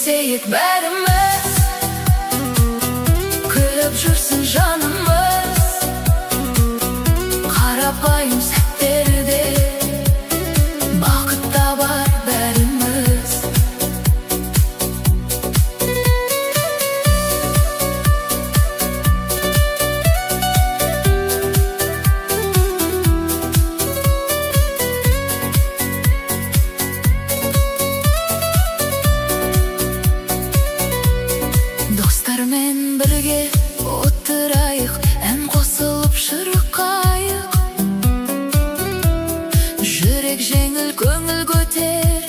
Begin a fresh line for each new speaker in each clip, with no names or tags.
Кездесейік бәріміз, күліп жүрсін жанымыз. Қарапайым сәттерде бақыт табар бәріміз. Достармен бірге отырайық, ән қосылып шырқайық. Жүрек жеңіл, көңіл көтер,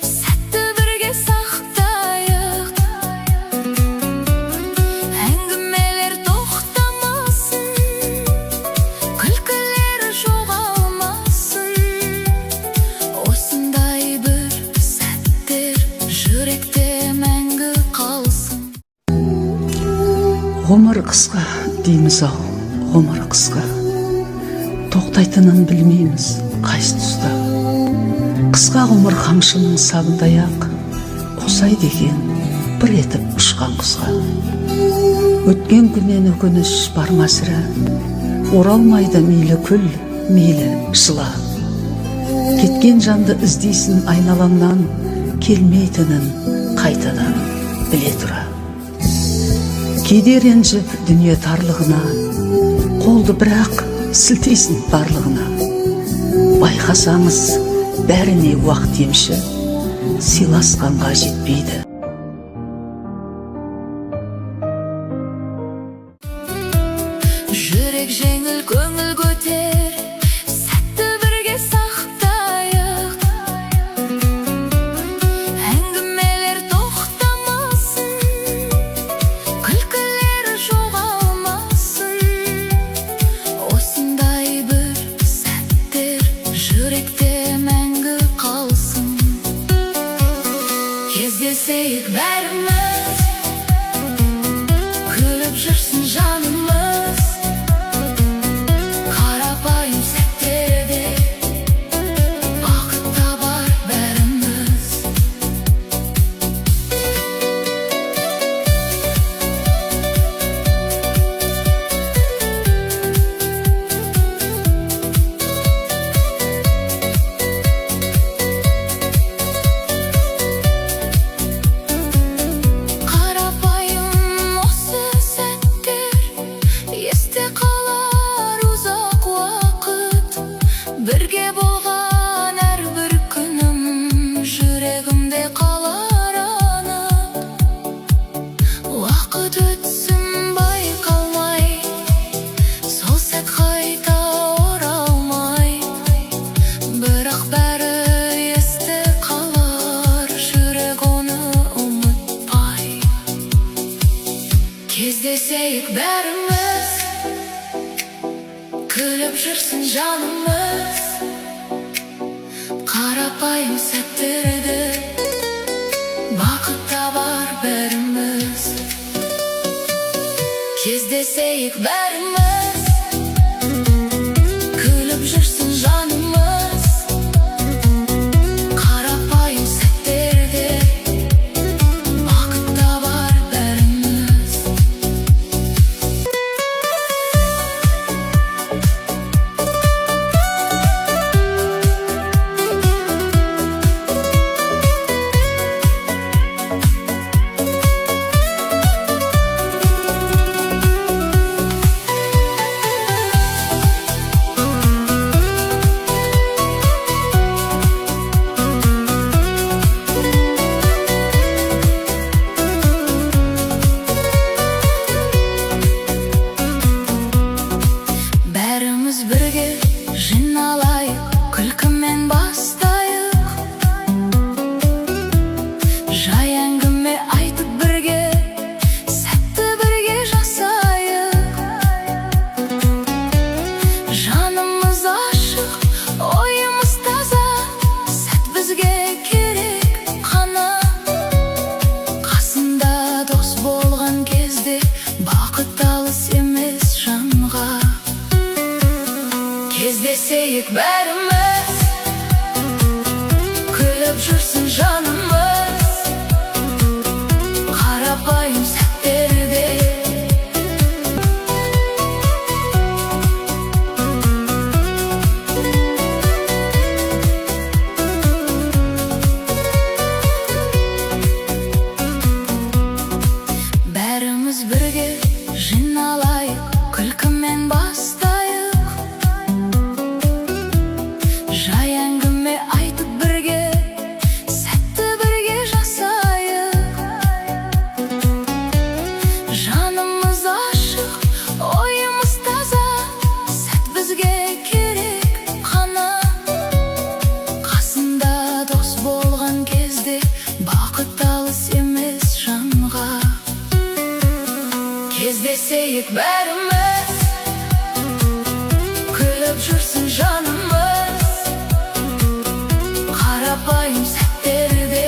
сәтті бірге сақтайық. Әңгімелер тоқтамасын, күлкілері жоғалмасын. Осындай бір сәттер жүректе мәңгі қалсын.
Ғұмыр қысқа дейміз ау, ғұмыр қысқа. Тоқтайтынын білмейміз қайсы тұста. Қысқа ғұмыр қамшының сабындай ақ, қосайды екен бір етіп ұшқан құзға. Өткен күннен өкініш бар ма сірә, оралмайды мейлі күл, мейлі жыла. Кеткен жанды іздейсің айналаңнан, келмейтінін қайтадан біле тұра. Кейде ренжіп дүние тарлығына, қолды бірақ сілтейсің барлығына. Байқасаңыз бәріне уақыт емші, сыйласқанға жетпейді.
Жүрек жеңіл, көңіл көтер, сәтті бірге сақтайық. Әңгімелер тоқтамасын, күлкілері жоғалмасын. Осындай бір сәттер жүректе мәңгі қалсын. Кездесейік бәріміз, күліп жүрсін жанымыз. Қарапайым сәттерде бақыт табар бәріміз. Қарапайым осы сәттер есте қалар ұзақ уақыт. Бірге болған әрбір күнім жүрегімде қалар анық. Уақыт өтсін байқалмай, сол сәт қайта оралмай. Бірақ бәрі есте қалар, жүрек оны ұмытпай. Кездесейік бәріміз, күліп жүрсін жанымыз. Қарапайым сәттерде бақыт табар бәріміз. Кездесейік бәріміз, күліп жүрсін жанымыз. Қарапайым сәттерде бақыт табар бәріміз. Бәріміз бірге жиналайық, күлкімен бастайық. Жай әңгіме айтып бірге, сәтті бірге жасайық. Жанымыз ашық, ойымыз таза, сәт бізге керек қана. Қасында дос болған кезде бақыт алыс емес жанға. Кездесейік бәріміз, күліп жүрсін жанымыз. Кездесейік бәріміз, күліп жүрсін жанымыз. Қарапайым сәттерде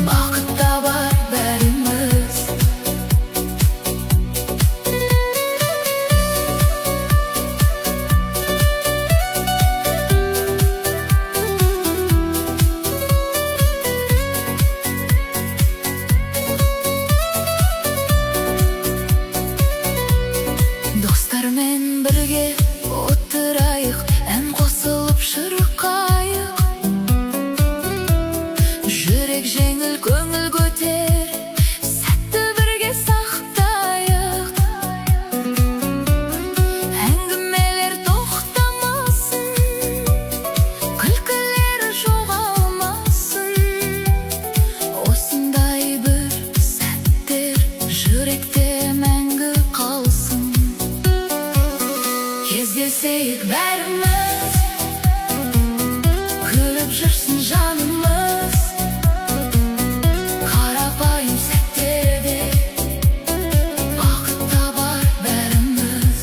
бақыт табар бәріміз. Достармен бірге отырайық, ән қосылып шырқайық. Жүрек жеңіл, көңіл көтер, сәтті бірге сақтайық. Әңгімелер тоқтамасын, күлкілері жоғалмасын. Осындай бір сәттер жүректе мәңгі қалсын. Кездесейік бәріміз, күліп жүрсін жанымыз. Қарапайым сәттерде бақыт табар бәріміз.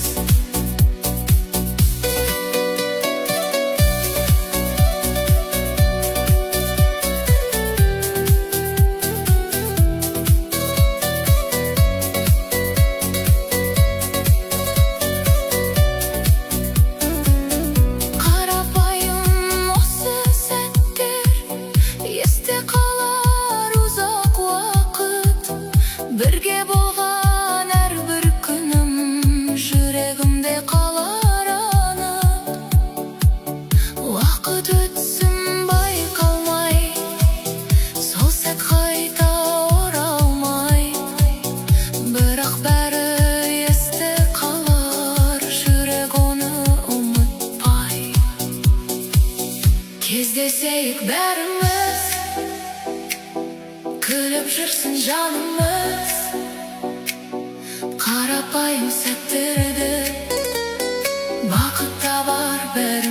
Қарапайым осы сәттер есте қалар ұзақ уақыт. Бірге болған әрбір күнім жүрегімде қалар анық. Уақыт өтсін байқалмай, сол сәт қайта оралмай. Бірақ бәрі есте қалар, жүрек оны ұмытпай. Кездесейік бәріміз, күліп жүрсін жанымыз. Қарапайым сәттерде бақыт табар бәріміз.